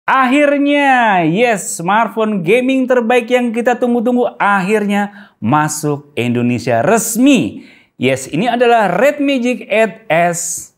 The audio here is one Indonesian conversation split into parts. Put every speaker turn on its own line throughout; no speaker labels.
Akhirnya, yes, smartphone gaming terbaik yang kita tunggu-tunggu akhirnya masuk Indonesia resmi. Yes, ini adalah Red Magic 8S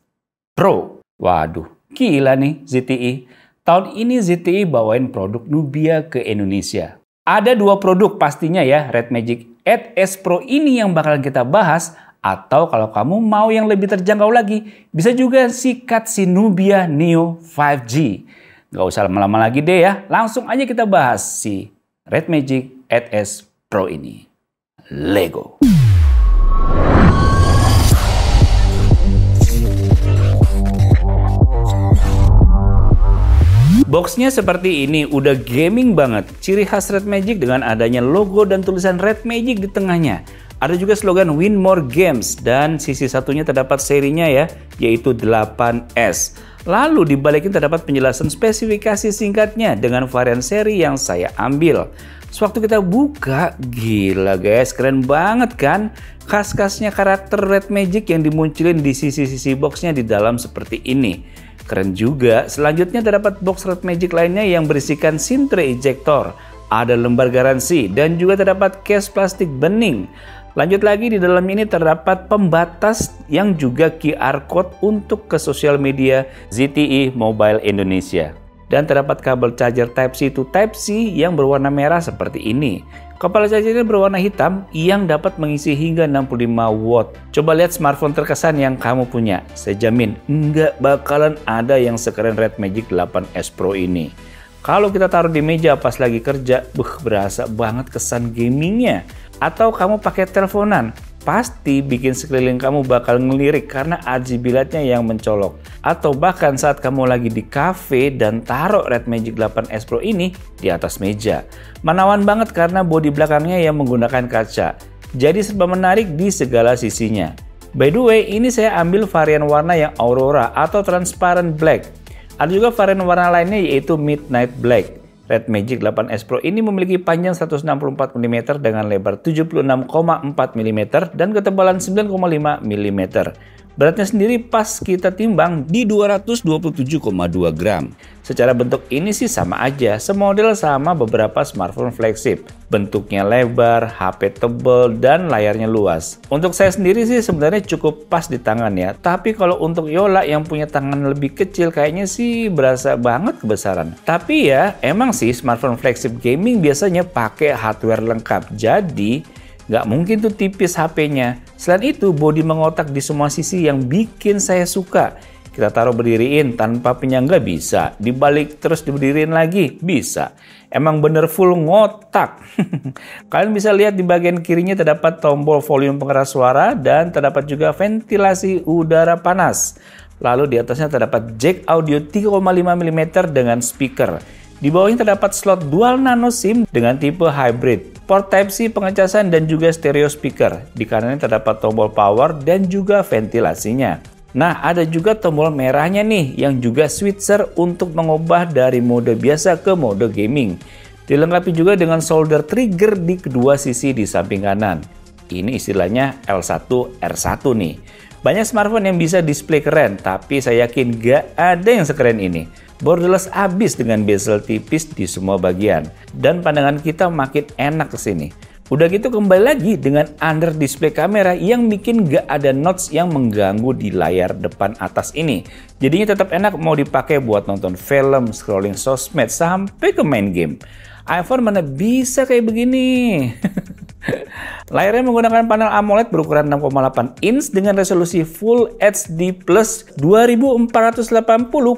Pro. Waduh, gila nih ZTE. Tahun ini ZTE bawain produk Nubia ke Indonesia. Ada dua produk pastinya ya, Red Magic 8S Pro ini yang bakalan kita bahas. Atau kalau kamu mau yang lebih terjangkau lagi, bisa juga sikat si Nubia Neo 5G. Gak usah lama-lama lagi deh ya, langsung aja kita bahas si Red Magic 8S Pro ini. Lego. Boxnya seperti ini, udah gaming banget. Ciri khas Red Magic dengan adanya logo dan tulisan Red Magic di tengahnya. Ada juga slogan Win More Games dan sisi satunya terdapat serinya ya, yaitu 8S. Lalu dibalikin terdapat penjelasan spesifikasi singkatnya dengan varian seri yang saya ambil. Sewaktu kita buka, gila guys, keren banget kan? Khas-khasnya karakter Red Magic yang dimunculin di sisi-sisi boxnya di dalam seperti ini. Keren juga, selanjutnya terdapat box Red Magic lainnya yang berisikan SIM tray ejector. Ada lembar garansi dan juga terdapat case plastik bening. Lanjut lagi, di dalam ini terdapat pembatas yang juga QR Code untuk ke sosial media ZTE Mobile Indonesia. Dan terdapat kabel charger Type-C to Type-C yang berwarna merah seperti ini. Kepala chargernya berwarna hitam yang dapat mengisi hingga 65 watt. Coba lihat smartphone terkesan yang kamu punya. Saya jamin nggak bakalan ada yang sekeren Red Magic 8S Pro ini. Kalau kita taruh di meja pas lagi kerja, berasa banget kesan gamingnya. Atau kamu pakai teleponan, pasti bikin sekeliling kamu bakal ngelirik karena RGB light-nya yang mencolok. Atau bahkan saat kamu lagi di cafe dan taruh Red Magic 8S Pro ini di atas meja. Menawan banget karena bodi belakangnya yang menggunakan kaca. Jadi serba menarik di segala sisinya. By the way, ini saya ambil varian warna yang Aurora atau Transparent Black. Ada juga varian warna lainnya yaitu Midnight Black. Red Magic 8S Pro ini memiliki panjang 164 mm dengan lebar 76,4 mm dan ketebalan 9,5 mm. Beratnya sendiri pas kita timbang di 227,2 gram. Secara bentuk ini sih sama aja, semodel sama beberapa smartphone flagship. Bentuknya lebar, HP tebal, dan layarnya luas. Untuk saya sendiri sih sebenarnya cukup pas di tangan ya. Tapi kalau untuk Yola yang punya tangan lebih kecil kayaknya sih berasa banget kebesaran. Tapi ya emang sih smartphone flagship gaming biasanya pakai hardware lengkap. Jadi nggak mungkin tuh tipis HP-nya. Selain itu, bodi mengotak di semua sisi yang bikin saya suka. Kita taruh berdiriin tanpa penyangga bisa, dibalik terus diberdiriin lagi bisa. Emang bener full ngotak. Kalian bisa lihat di bagian kirinya terdapat tombol volume pengeras suara dan terdapat juga ventilasi udara panas. Lalu di atasnya terdapat jack audio 3,5 mm dengan speaker. Di bawahnya terdapat slot dual nano SIM dengan tipe hybrid, port Type-C pengecasan dan juga stereo speaker. Di kanannya terdapat tombol power dan juga ventilasinya. Nah, ada juga tombol merahnya nih yang juga switcher untuk mengubah dari mode biasa ke mode gaming. Dilengkapi juga dengan solder trigger di kedua sisi di samping kanan. Ini istilahnya L1 R1 nih. Banyak smartphone yang bisa display keren, tapi saya yakin gak ada yang sekeren ini. Borderless abis dengan bezel tipis di semua bagian. Dan pandangan kita makin enak ke sini. Udah gitu kembali lagi dengan under display kamera yang bikin gak ada notch yang mengganggu di layar depan atas ini. Jadinya tetap enak mau dipakai buat nonton film, scrolling sosmed, sampai ke main game. iPhone mana bisa kayak begini? Layarnya menggunakan panel AMOLED berukuran 6,8 inch dengan resolusi Full HD Plus 2480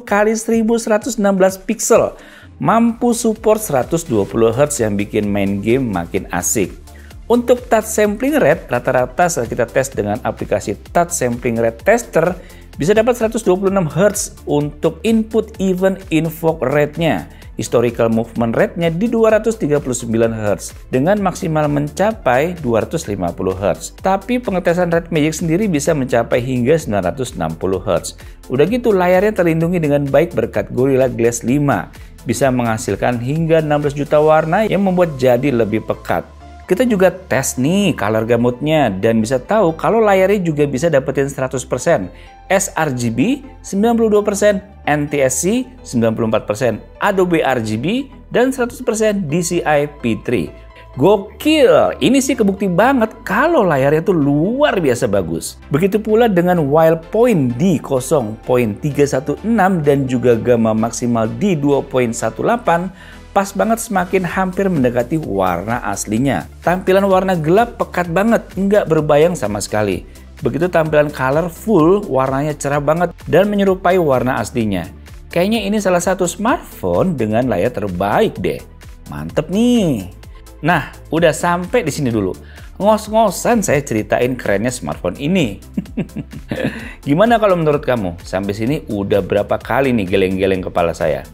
x 1116 pixel. Mampu support 120 Hz yang bikin main game makin asik. Untuk touch sampling rate, rata-rata saat kita tes dengan aplikasi touch sampling rate tester bisa dapat 126 Hz untuk input event invoke rate-nya. Historical movement rate-nya di 239 Hz dengan maksimal mencapai 250 Hz. Tapi pengetesan Red Magic sendiri bisa mencapai hingga 960 Hz. Udah gitu layarnya terlindungi dengan baik berkat Gorilla Glass 5. Bisa menghasilkan hingga 16 juta warna yang membuat jadi lebih pekat. Kita juga tes nih color gamutnya dan bisa tahu kalau layarnya juga bisa dapetin 100% sRGB 92%, NTSC 94%, Adobe RGB dan 100% DCI P3. Gokil, ini sih kebukti banget kalau layarnya tuh luar biasa bagus. Begitu pula dengan while point di 0.316 dan juga gamma maksimal di 2.18, pas banget semakin hampir mendekati warna aslinya. Tampilan warna gelap pekat banget, nggak berbayang sama sekali. Begitu tampilan colorful, warnanya cerah banget dan menyerupai warna aslinya. Kayaknya ini salah satu smartphone dengan layar terbaik deh. Mantep nih. Nah, udah sampai di sini dulu. Ngos-ngosan saya ceritain kerennya smartphone ini. Gimana kalau menurut kamu? Sampai sini udah berapa kali nih geleng-geleng kepala saya?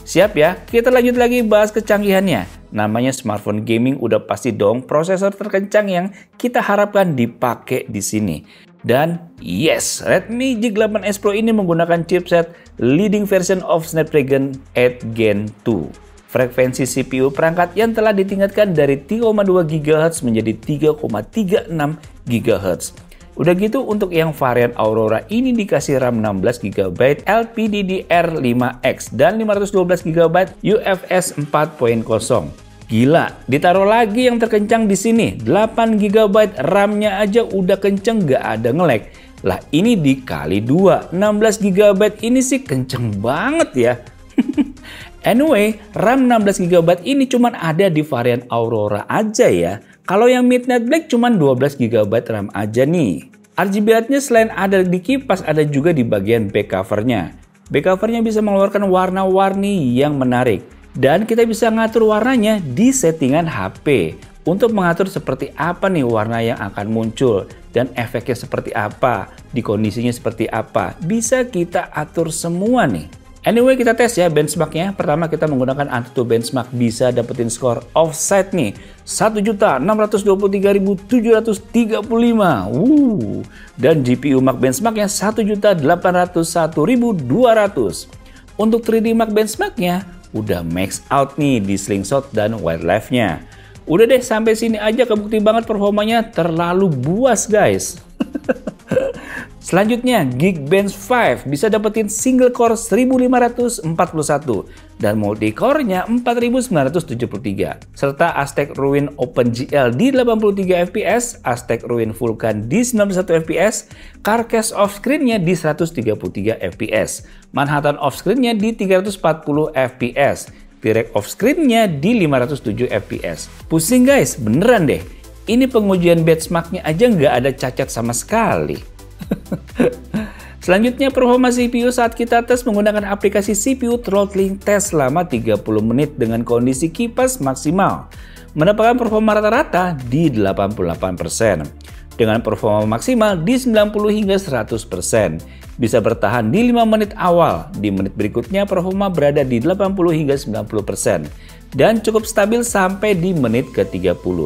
Siap ya? Kita lanjut lagi bahas kecanggihannya. Namanya smartphone gaming, udah pasti dong prosesor terkencang yang kita harapkan dipakai di sini. Dan yes, Redmi Magic 8S Pro ini menggunakan chipset leading version of Snapdragon 8 Gen 2. Frekuensi CPU perangkat yang telah ditingkatkan dari 3,2 GHz menjadi 3,36 GHz. Udah gitu untuk yang varian Aurora ini dikasih RAM 16 GB LPDDR5X dan 512 GB UFS 4.0. Gila, ditaruh lagi yang terkencang di sini, 8 GB RAM-nya aja udah kenceng gak ada nge-lag. Lah ini dikali 2, 16 GB ini sih kenceng banget ya. Anyway, RAM 16 GB ini cuma ada di varian Aurora aja ya. Kalau yang Midnight Black cuma 12 GB RAM aja nih. RGB light-nya selain ada di kipas, ada juga di bagian back cover-nya. Back cover-nya bisa mengeluarkan warna-warni yang menarik. Dan kita bisa ngatur warnanya di settingan HP. Untuk mengatur seperti apa nih warna yang akan muncul. Dan efeknya seperti apa, di kondisinya seperti apa. Bisa kita atur semua nih. Anyway, kita tes ya benchmarknya. Pertama kita menggunakan Antutu benchmark, bisa dapetin skor offside nih 1.622.735. Dan GPU Mark benchmarknya 1.801.200. Untuk 3D Mark benchmarknya udah max out nih di slingshot dan wildlife-nya. Udah deh, sampai sini aja kebukti banget performanya terlalu buas guys. Selanjutnya, Geekbench 5 bisa dapetin single core 1541 dan multi-core-nya 4973 serta Aztec Ruin OpenGL di 83 fps, Aztec Ruin Vulkan di 91 fps, Carcass off-screen-nya di 133 fps, Manhattan off-screen-nya di 340 fps, T-Rex off-screen-nya di 507 fps. Pusing guys, beneran deh. Ini pengujian benchmark-nya aja nggak ada cacat sama sekali. Selanjutnya, performa CPU saat kita tes menggunakan aplikasi CPU throttling test selama 30 menit dengan kondisi kipas maksimal. Mendapatkan performa rata-rata di 88%. Dengan performa maksimal di 90 hingga 100%. Bisa bertahan di 5 menit awal. Di menit berikutnya performa berada di 80 hingga 90%. Dan cukup stabil sampai di menit ke-30.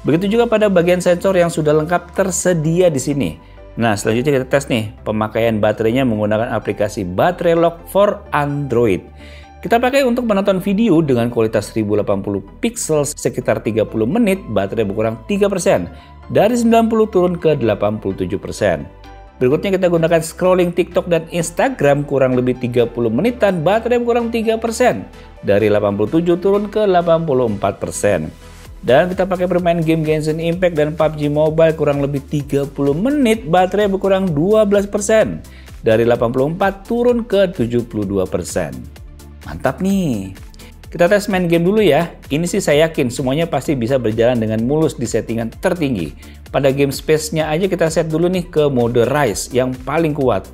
Begitu juga pada bagian sensor yang sudah lengkap tersedia di sini. Nah, selanjutnya kita tes nih pemakaian baterainya menggunakan aplikasi Battery Lock for Android. Kita pakai untuk menonton video dengan kualitas 1080 pixel sekitar 30 menit, baterai berkurang 3%. Dari 90 turun ke 87%. Berikutnya kita gunakan scrolling TikTok dan Instagram kurang lebih 30 menitan, baterai berkurang 3%. Dari 87 turun ke 84%. Dan kita pakai bermain game Genshin Impact dan PUBG Mobile kurang lebih 30 menit, baterai berkurang 12%. Dari 84 turun ke 72%. Mantap nih. Kita tes main game dulu ya. Ini sih saya yakin semuanya pasti bisa berjalan dengan mulus di settingan tertinggi. Pada game space-nya aja kita set dulu nih ke mode Rise yang paling kuat.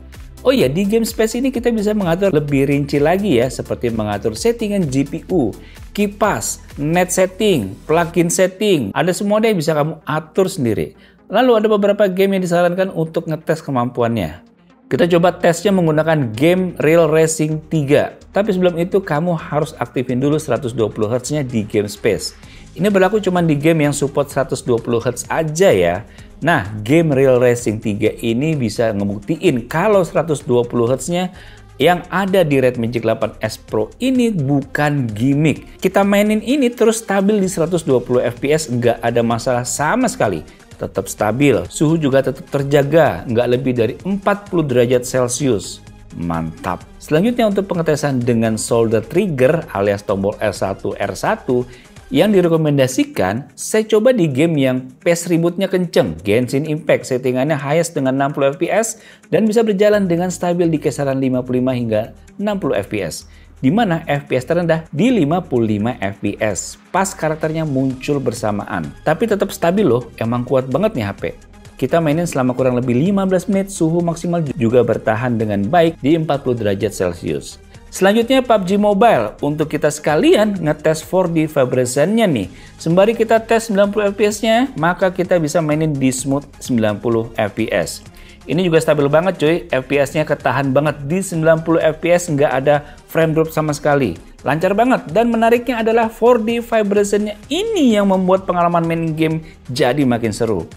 Oh iya, di game space ini kita bisa mengatur lebih rinci lagi ya, seperti mengatur settingan GPU, kipas, net setting, plugin setting, ada semua deh bisa kamu atur sendiri. Lalu ada beberapa game yang disarankan untuk ngetes kemampuannya. Kita coba tesnya menggunakan game Real Racing 3. Tapi sebelum itu kamu harus aktifin dulu 120 Hz-nya di game space. Ini berlaku cuma di game yang support 120 Hz aja ya. Nah, game Real Racing 3 ini bisa ngebuktiin kalau 120 Hz-nya Yang ada di Red Magic 8S Pro ini bukan gimmick. Kita mainin ini terus stabil di 120 fps, nggak ada masalah sama sekali. Tetap stabil, suhu juga tetap terjaga, nggak lebih dari 40 derajat Celcius. Mantap. Selanjutnya untuk pengetesan dengan solder trigger alias tombol R1 yang direkomendasikan, saya coba di game yang pace rebootnya kenceng, Genshin Impact, settingannya highest dengan 60 fps dan bisa berjalan dengan stabil di kisaran 55 hingga 60 fps. Di mana FPS terendah di 55 fps. Pas karakternya muncul bersamaan. Tapi tetap stabil loh, emang kuat banget nih HP. Kita mainin selama kurang lebih 15 menit, suhu maksimal juga bertahan dengan baik di 40 derajat Celcius. Selanjutnya PUBG Mobile, untuk kita sekalian ngetes 4D vibration-nya nih. Sembari kita tes 90 fps-nya, maka kita bisa mainin di smooth 90 fps. Ini juga stabil banget cuy, fps-nya ketahan banget di 90 fps, nggak ada frame drop sama sekali. Lancar banget, dan menariknya adalah 4D vibration-nya ini yang membuat pengalaman main game jadi makin seru.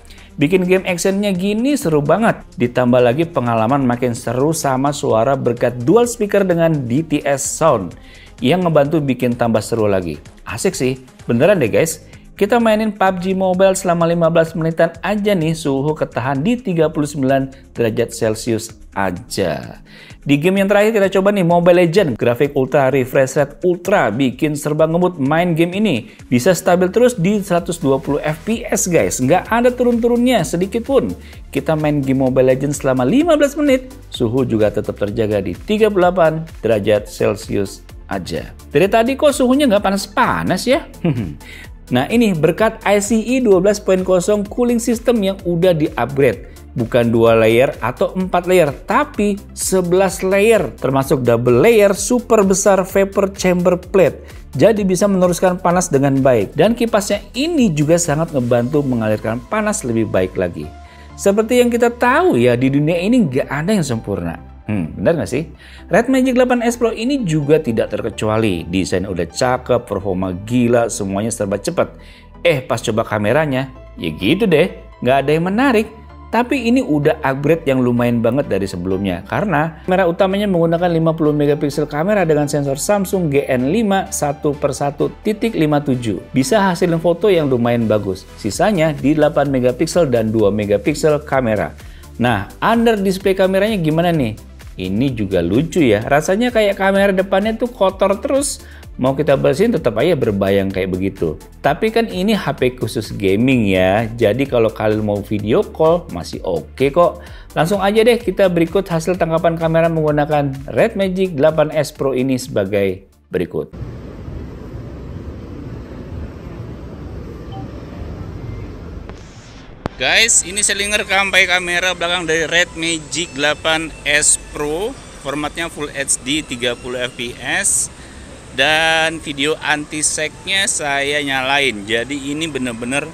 Bikin game actionnya gini seru banget. Ditambah lagi pengalaman makin seru sama suara berkat dual speaker dengan DTS sound yang ngebantu bikin tambah seru lagi. Asik sih, beneran deh guys. Kita mainin PUBG Mobile selama 15 menitan aja nih, suhu ketahan di 39 derajat Celcius aja. Di game yang terakhir kita coba nih Mobile Legends, grafik ultra, refresh rate ultra, bikin serba ngemut main game ini. Bisa stabil terus di 120 fps guys, nggak ada turun-turunnya sedikit pun. Kita main game Mobile Legends selama 15 menit, suhu juga tetap terjaga di 38 derajat Celcius aja. Dari tadi kok suhunya nggak panas-panas ya? Nah ini berkat ICE 12.0 cooling system yang udah di-upgrade. Bukan 2 layer atau 4 layer, tapi 11 layer. Termasuk double layer super besar vapor chamber plate. Jadi bisa meneruskan panas dengan baik. Dan kipasnya ini juga sangat ngebantu mengalirkan panas lebih baik lagi. Seperti yang kita tahu ya, di dunia ini nggak ada yang sempurna. Benar nggak sih? Red Magic 8S Pro ini juga tidak terkecuali. Desain udah cakep, performa gila, semuanya serba cepat. Pas coba kameranya, ya gitu deh, nggak ada yang menarik. Tapi ini udah upgrade yang lumayan banget dari sebelumnya. Karena kamera utamanya menggunakan 50 megapiksel kamera dengan sensor Samsung GN5 1/1.57. Bisa hasilin foto yang lumayan bagus. Sisanya di 8 megapiksel dan 2 megapiksel kamera. Nah, under display kameranya gimana nih? Ini juga lucu ya, rasanya kayak kamera depannya tuh kotor terus. Mau kita bersihin tetap aja berbayang kayak begitu. Tapi kan ini HP khusus gaming ya, jadi kalau kalian mau video call masih oke kok. Langsung aja deh kita berikut hasil tangkapan kamera menggunakan Red Magic 8S Pro ini sebagai berikut. Guys, ini saya ngerekam pakai kamera belakang dari Red Magic 8S Pro. Formatnya Full HD 30 fps. Dan video anti-shake-nya saya nyalain. Jadi ini bener-bener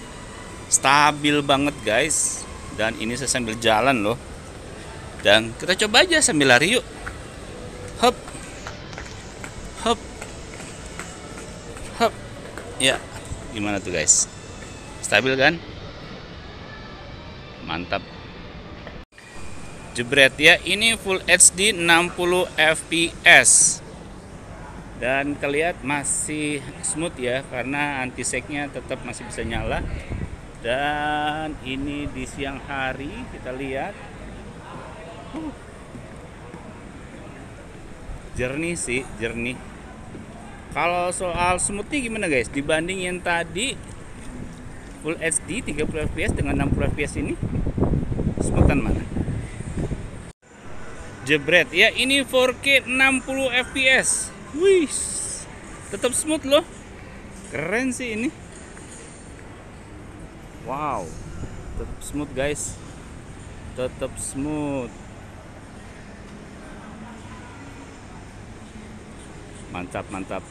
stabil banget guys. Dan ini saya sambil jalan loh. Dan kita coba aja sambil lari yuk. Hop. Hop. Hop. Ya, gimana tuh guys? Stabil kan? Mantap. Jebret ya, ini Full HD 60 fps. Dan terlihat masih smooth ya, karena anti shake-nya tetap masih bisa nyala. Dan ini di siang hari kita lihat. Jernih sih, jernih. Kalau soal smoothnya gimana guys? Dibanding yang tadi Full HD 30 fps dengan 60 fps ini, smoothan mana? Jebret ya, ini 4K 60 fps. Wih, tetap smooth loh. Keren sih ini. Wow, tetap smooth guys. Tetap smooth. Mantap, mantap.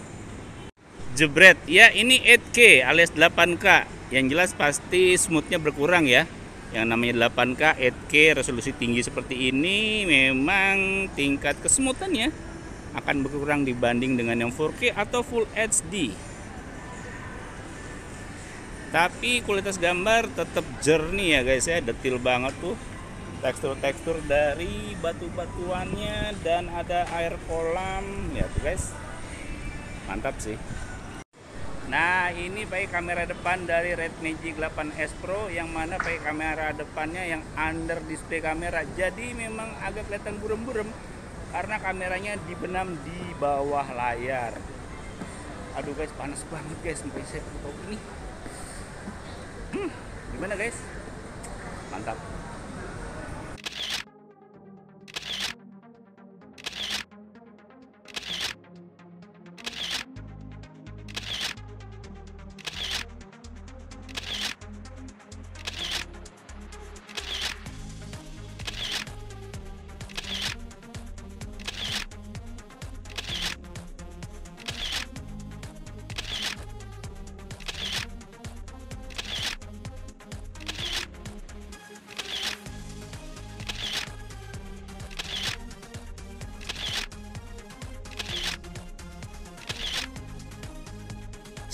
Jebret ya, ini 8K alias 8K. Yang jelas pasti smoothnya berkurang ya. Yang namanya 8K 8K resolusi tinggi seperti ini memang tingkat kesemutannya akan berkurang dibanding dengan yang 4K atau Full HD. Tapi kualitas gambar tetap jernih ya guys ya, detil banget tuh. tekstur-tekstur dari batu-batuannya dan ada air kolam ya tuh guys, mantap sih. Nah ini pakai kamera depan dari Red Magic 8S Pro, yang mana pakai kamera depannya yang under display kamera, jadi memang agak kelihatan burem-burem karena kameranya dibenam di bawah layar. Aduh guys, panas banget guys, sampai saya tahu ini. Gimana guys? Mantap.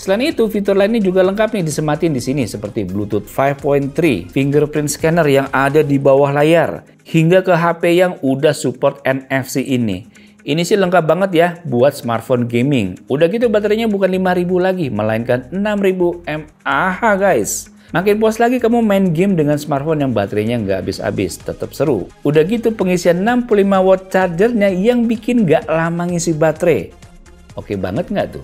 Selain itu, fitur lainnya juga lengkap nih disematin di sini seperti Bluetooth 5.3, fingerprint scanner yang ada di bawah layar, hingga ke HP yang udah support NFC ini. Ini sih lengkap banget ya buat smartphone gaming. Udah gitu baterainya bukan 5000 lagi, melainkan 6000 mAh guys. Makin puas lagi kamu main game dengan smartphone yang baterainya nggak habis-habis, tetap seru. Udah gitu pengisian 65 watt chargernya yang bikin nggak lama ngisi baterai. Oke banget nggak tuh?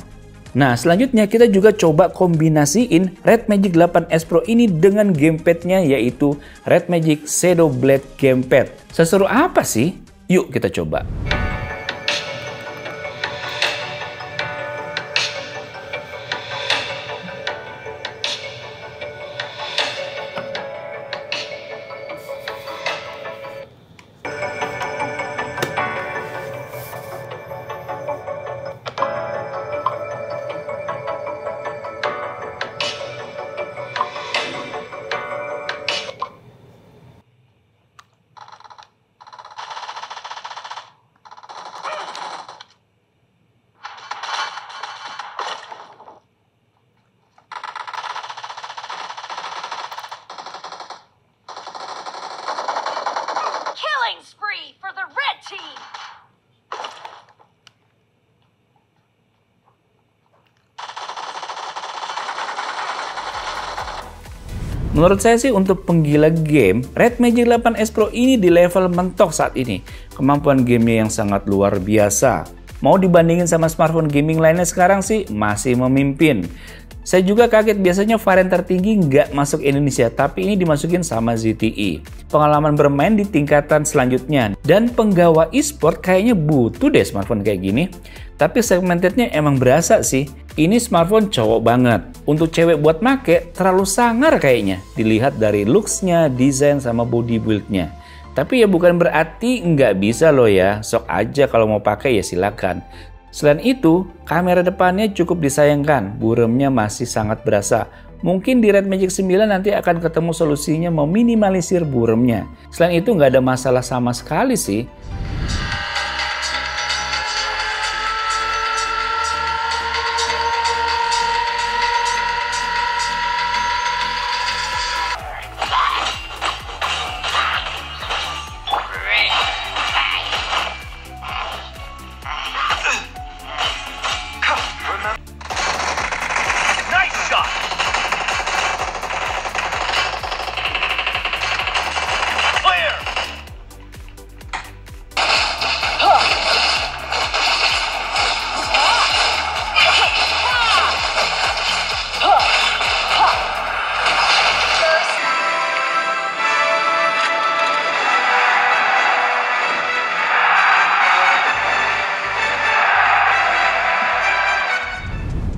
Nah, selanjutnya kita juga coba kombinasiin Red Magic 8S Pro ini dengan gamepadnya, yaitu Red Magic Shadow Blade Gamepad. Seseru apa sih? Yuk kita coba.
Spree for the red team.
Menurut saya sih untuk penggila game, Red Magic 8S Pro ini di level mentok saat ini. Kemampuan gamenya yang sangat luar biasa. Mau dibandingin sama smartphone gaming lainnya sekarang sih masih memimpin. Saya juga kaget, biasanya varian tertinggi nggak masuk Indonesia, tapi ini dimasukin sama ZTE. Pengalaman bermain di tingkatan selanjutnya, dan penggawa e-sport kayaknya butuh deh smartphone kayak gini. Tapi segmentednya emang berasa sih, ini smartphone cowok banget. Untuk cewek buat make, terlalu sangar kayaknya. Dilihat dari looks-nya, desain, sama body build-nya. Tapi ya bukan berarti nggak bisa loh ya, sok aja kalau mau pakai ya silakan. Selain itu, kamera depannya cukup disayangkan, buremnya masih sangat berasa. Mungkin di Red Magic 9 nanti akan ketemu solusinya meminimalisir buremnya. Selain itu nggak ada masalah sama sekali sih.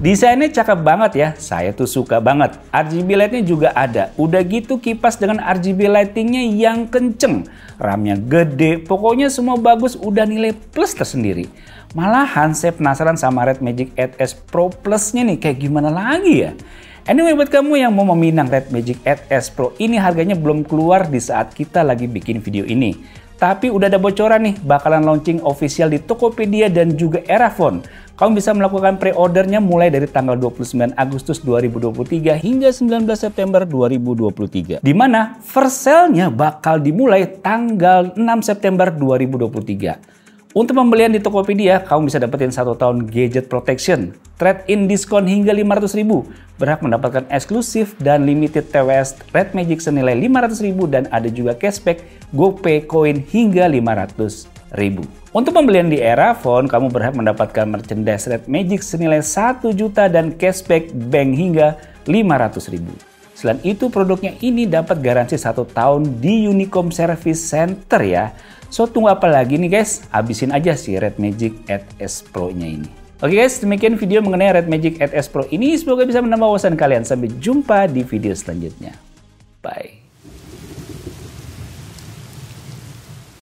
Desainnya cakep banget ya, saya tuh suka banget. RGB light-nya juga ada. Udah gitu kipas dengan RGB lighting-nya yang kenceng. RAM-nya gede, pokoknya semua bagus, udah nilai plus tersendiri. Malahan saya penasaran sama Red Magic 8S Pro Plus-nya nih, kayak gimana lagi ya? Anyway, buat kamu yang mau meminang Red Magic 8S Pro, ini harganya belum keluar di saat kita lagi bikin video ini. Tapi udah ada bocoran nih, bakalan launching official di Tokopedia dan juga Erafone. Kamu bisa melakukan pre-ordernya mulai dari tanggal 29 Agustus 2023 hingga 19 September 2023. Di mana first sale-nya bakal dimulai tanggal 6 September 2023. Untuk pembelian di Tokopedia, kamu bisa dapetin 1 tahun gadget protection, trade-in diskon hingga 500.000, berhak mendapatkan eksklusif dan limited TWS Red Magic senilai 500.000 dan ada juga cashback GoPay Coin hingga 500.000. Untuk pembelian di Erafone, kamu berhak mendapatkan merchandise Red Magic senilai 1 juta dan cashback bank hingga 500.000. Selain itu, produknya ini dapat garansi 1 tahun di Unicom Service Center ya. So, tunggu apa lagi nih guys? Habisin aja si Red Magic 8S Pro-nya ini. Oke guys, demikian video mengenai Red Magic 8S Pro ini. Semoga bisa menambah wawasan kalian. Sampai jumpa di video selanjutnya. Bye.